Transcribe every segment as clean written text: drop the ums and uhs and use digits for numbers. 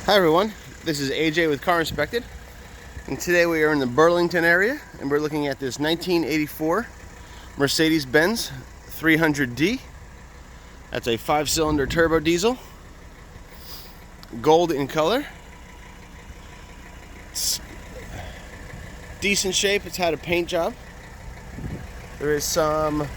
Hi everyone, this is AJ with Car Inspected, and today we are in the Burlington area and we're looking at this 1984 Mercedes Benz 300D. That's a 5-cylinder turbo diesel, gold in color. It's decent shape. It's had a paint job. There is some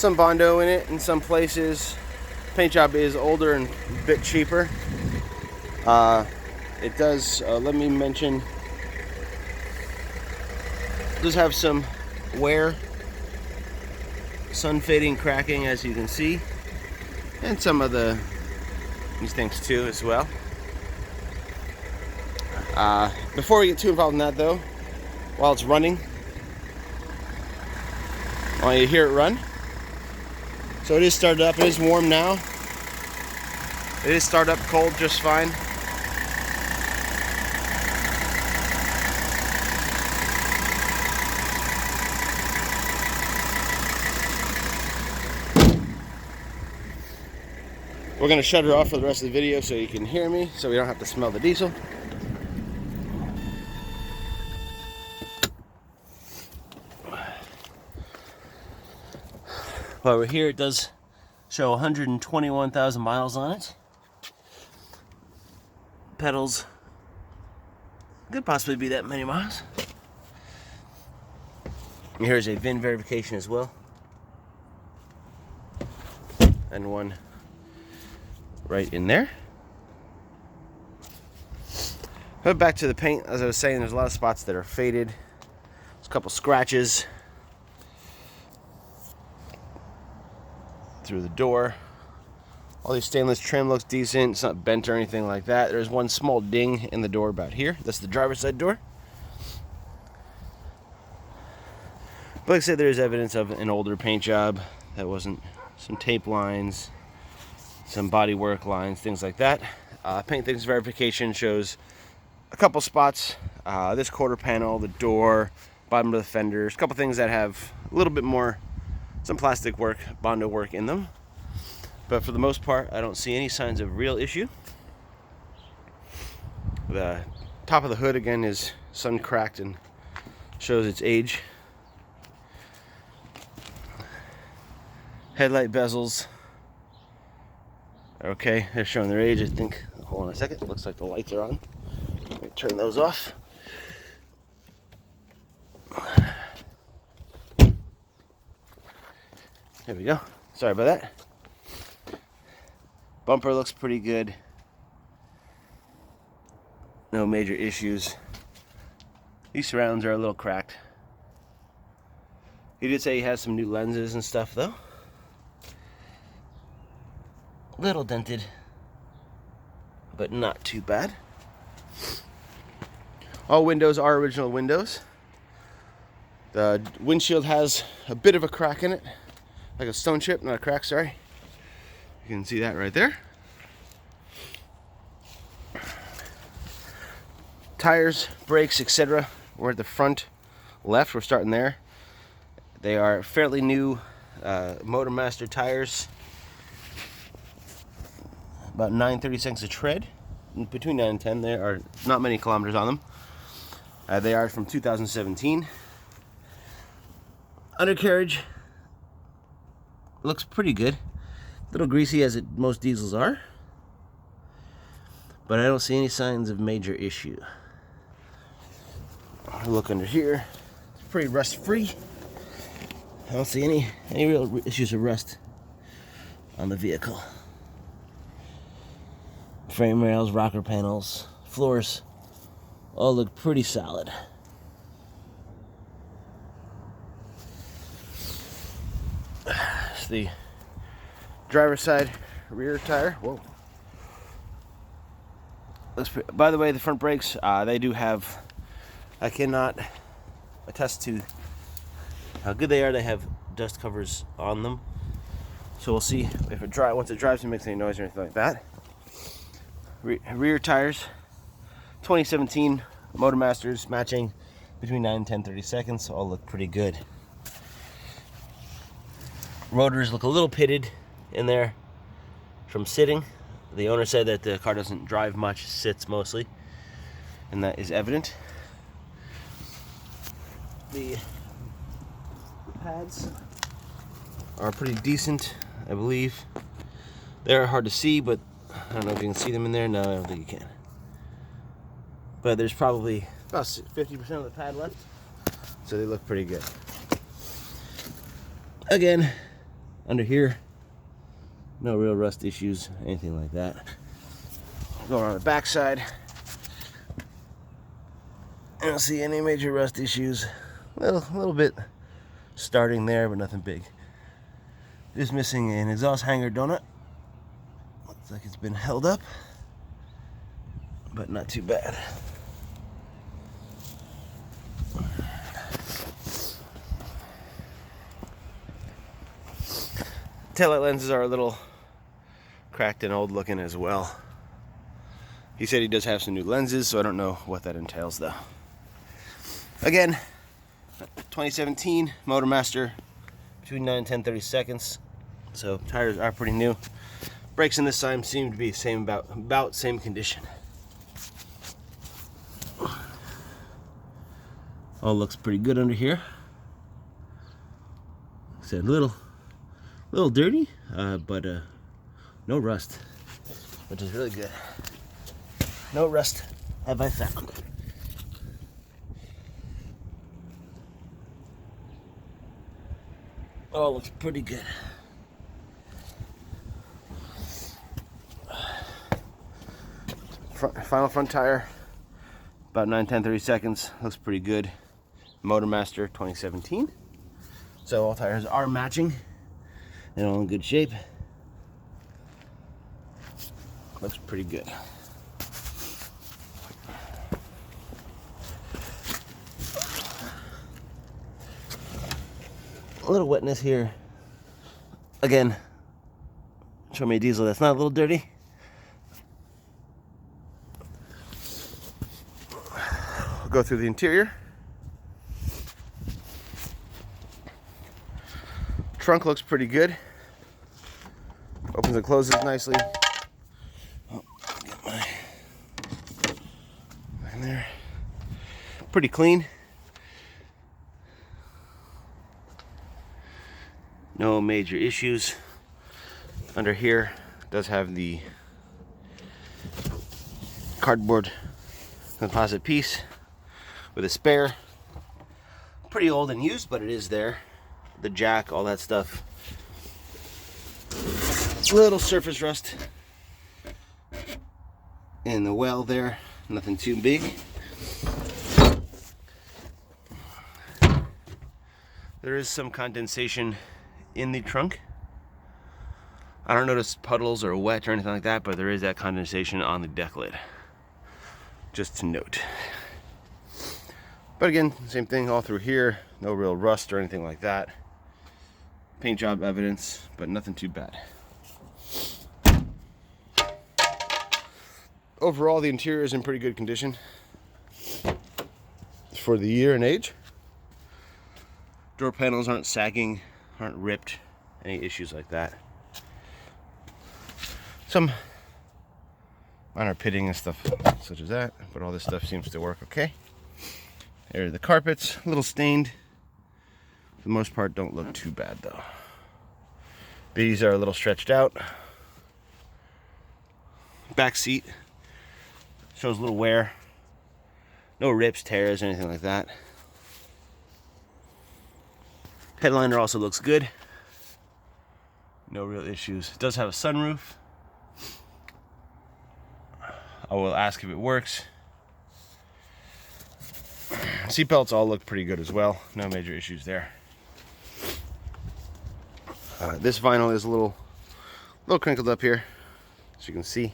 Bondo in it in some places. Paint job is older and a bit cheaper. It does, let me mention, it does have some wear, sun fading, cracking, as you can see, and some of these things too as well. Before we get too involved in that though, while it's running, I want you to hear it run. So it is started up. It is warm now. It is started up cold just fine. We're going to shut her off for the rest of the video so you can hear me, so we don't have to smell the diesel. While we're here, it does show 121,000 miles on it. Pedals could possibly be that many miles. And here's a VIN verification as well. And one right in there. But back to the paint, as I was saying, there's a lot of spots that are faded. There's a couple scratches through the door. All these stainless trim looks decent. It's not bent or anything like that. There's one small ding in the door about here. That's the driver's side door. But like I said, there is evidence of an older paint job. That wasn't some tape lines, some bodywork lines, things like that. Paint things verification shows a couple spots. This quarter panel, the door, bottom of the fenders, a couple things that have a little bit more, some plastic work, Bondo work in them. But for the most part, I don't see any signs of real issue. The top of the hood again is sun cracked and shows its age. Headlight bezels. Okay, they're showing their age, I think. Hold on a second. Looks like the lights are on. Let me turn those off. There we go. Sorry about that. Bumper looks pretty good. No major issues. These surrounds are a little cracked. He did say he has some new lenses and stuff though. Little dented, but not too bad. All windows are original windows. The windshield has a bit of a crack in it, like a stone chip, not a crack, sorry. You can see that right there. Tires, brakes, etc. We're at the front left. We're starting there. They are fairly new Motormaster tires. About 9/32 a tread. Between 9 and 10. There are not many kilometers on them. They are from 2017. Undercarriage looks pretty good. A little greasy as most diesels are. But I don't see any signs of major issue. Look under here. It's pretty rust free. I don't see any real issues of rust on the vehicle. Frame rails, rocker panels, floors all look pretty solid. It's the driver's side rear tire. Whoa. By the way, the front brakes, they do have, I cannot attest to how good they are. They have dust covers on them. So we'll see if it once it drives, it makes any noise or anything like that. Rear tires, 2017 Motormasters, matching between 9 and 10/32, all look pretty good. Rotors look a little pitted in there from sitting. The owner said that the car doesn't drive much, sits mostly, and that is evident. The pads are pretty decent, I believe. They're hard to see, but I don't know if you can see them in there. No, I don't think you can. But there's probably about 50% of the pad left, so they look pretty good. Again, under here, no real rust issues, anything like that. Go around the back side. I don't see any major rust issues. A little bit starting there, but nothing big. Just missing an exhaust hanger donut. Looks like it's been held up, but not too bad. Taillight lenses are a little cracked and old looking as well. He said he does have some new lenses, so I don't know what that entails though. Again, 2017 Motormaster, between 9 and 10/30 seconds. So tires are pretty new. Brakes in this time seem to be same about same condition. All looks pretty good under here. Like I said, little dirty, but no rust, which is really good. No rust have I found. Oh, looks pretty good. Final front tire, about 9, 10, 30 seconds. Looks pretty good. Motormaster 2017. So all tires are matching and all in good shape. Looks pretty good. A little wetness here. Again, show me a diesel that's not a little dirty. We'll go through the interior. Trunk looks pretty good. Opens and closes nicely. Oh, get my in there. Pretty clean. No major issues. Under here does have the cardboard composite piece with a spare. Pretty old and used, but it is there. The jack, all that stuff. Little surface rust in the well there. Nothing too big. There is some condensation in the trunk. I don't notice puddles or wet or anything like that, but there is that condensation on the deck lid. Just to note. But again, same thing all through here. No real rust or anything like that. Paint job evidence, but nothing too bad. Overall, the interior is in pretty good condition for the year and age. Door panels aren't sagging, aren't ripped, any issues like that. Some minor pitting and stuff such as that, but all this stuff seems to work okay. There are the carpets, a little stained. For the most part, don't look too bad though. These are a little stretched out. Back seat shows a little wear. No rips, tears, anything like that. Headliner also looks good. No real issues. It does have a sunroof. I will ask if it works. Seatbelts all look pretty good as well. No major issues there. This vinyl is a little crinkled up here, as you can see.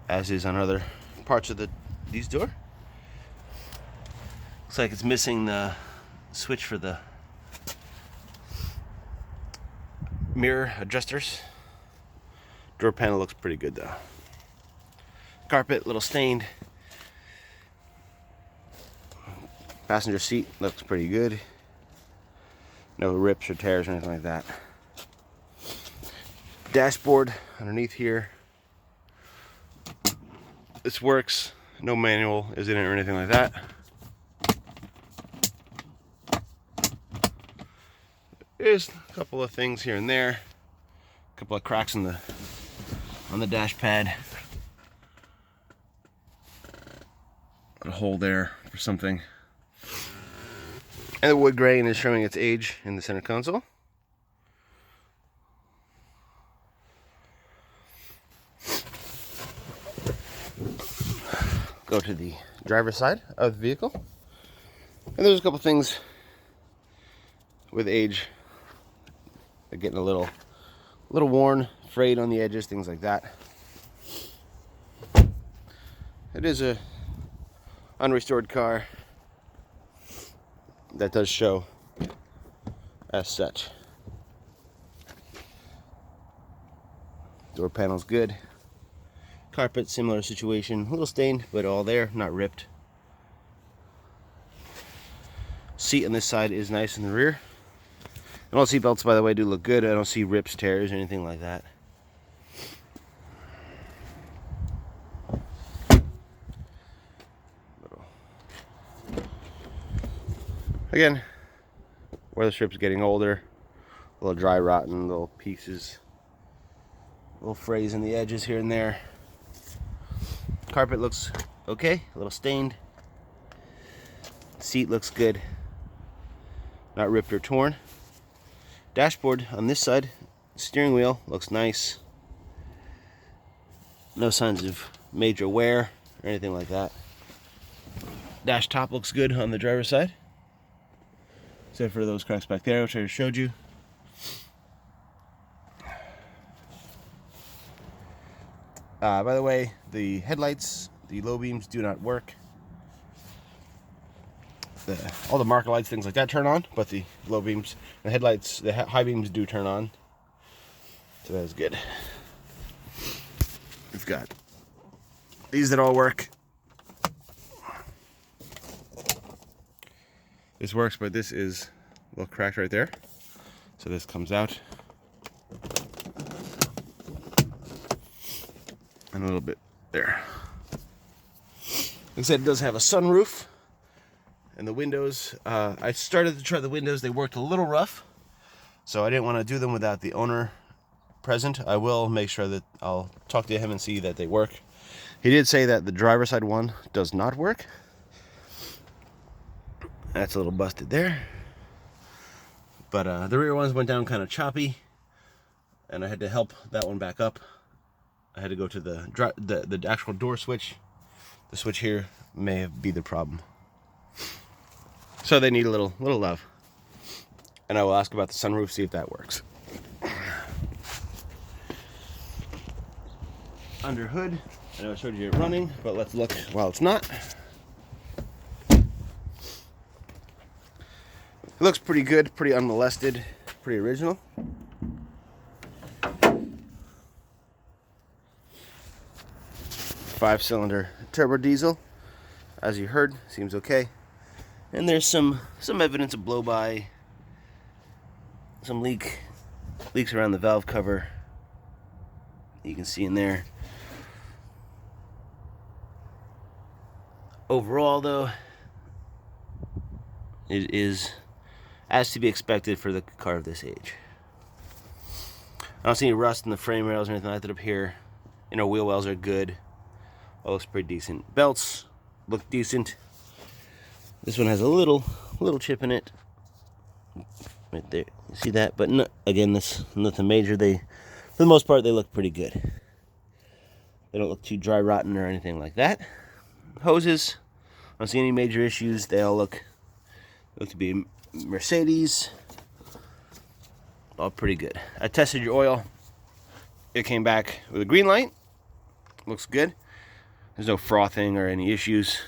As is on other parts of these door. Looks like it's missing the switch for the mirror adjusters. Door panel looks pretty good though. Carpet, little stained. Passenger seat looks pretty good. No rips or tears or anything like that. Dashboard underneath here. This works. No manual is in it or anything like that. There's a couple of things here and there. A couple of cracks on the dash pad. A hole there for something. And the wood grain is showing its age in the center console. Go to the driver's side of the vehicle. And there's a couple things with age. They're getting a little worn, frayed on the edges, things like that. It is a unrestored car. That does show as such. Door panel's good. Carpet, similar situation. A little stained, but all there, not ripped. Seat on this side is nice in the rear. And all seat belts, by the way, do look good. I don't see rips, tears, or anything like that. Again, weather strip's getting older. A little dry rotten, little pieces. Little frays in the edges here and there. Carpet looks okay, a little stained. Seat looks good. Not ripped or torn. Dashboard on this side, steering wheel looks nice. No signs of major wear or anything like that. Dash top looks good on the driver's side. Except for those cracks back there, which I just showed you. By the way, the headlights, the low beams do not work. All the marker lights, things like that turn on, but the low beams, the headlights, the high beams do turn on. So that is good. We've got these that all work. This works, but this is a little cracked right there. So this comes out. And a little bit there. Like I said, it does have a sunroof. And the windows, I started to try the windows. They worked a little rough. So I didn't want to do them without the owner present. I will make sure that I'll talk to him and see that they work. He did say that the driver's side one does not work. That's a little busted there. But the rear ones went down kind of choppy. And I had to help that one back up. I had to go to the actual door switch. The switch here may be the problem. So they need a little love. And I will ask about the sunroof, see if that works. Under hood, I know I showed you it running, but let's look while it's not. It looks pretty good, pretty unmolested, pretty original. Five-cylinder turbo diesel, as you heard, seems okay. And there's some evidence of blow-by, some leaks around the valve cover. You can see in there. Overall, though, it is as to be expected for the car of this age. I don't see any rust in the frame rails or anything like that up here. You know, wheel wells are good. All looks pretty decent. Belts look decent. This one has a little chip in it, right there. You see that? But no, again, this nothing major. For the most part, they look pretty good. They don't look too dry rotten or anything like that. Hoses, I don't see any major issues. They all look to be Mercedes. All pretty good. I tested your oil. It came back with a green light. Looks good. There's no frothing or any issues.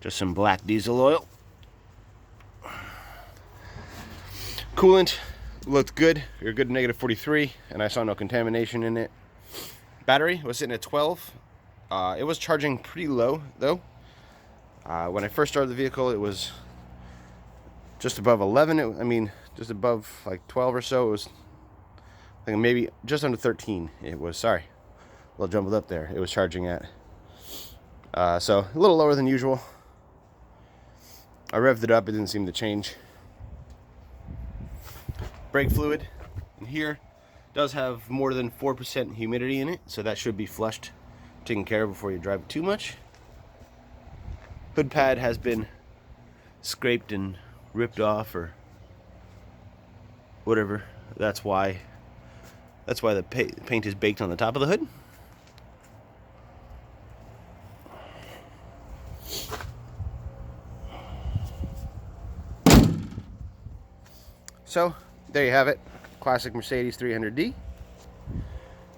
Just some black diesel oil. Coolant looked good. You're good to -43, and I saw no contamination in it. Battery was sitting at 12. It was charging pretty low, though. When I first started the vehicle, it was just above 11. just above like 12 or so. It was, I think maybe just under 13. It was, sorry, a little jumbled up there. It was charging at. So a little lower than usual. I revved it up, it didn't seem to change. Brake fluid in here does have more than 4% humidity in it, so that should be flushed, taken care of before you drive it too much. Hood pad has been scraped and ripped off or whatever. That's why the paint is baked on the top of the hood. So there you have it, classic Mercedes 300D,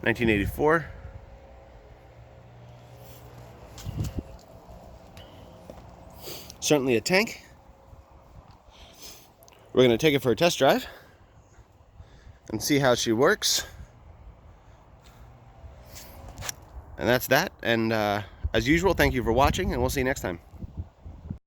1984. Certainly a tank. We're going to take it for a test drive and see how she works. And that's that. And as usual, thank you for watching, and we'll see you next time.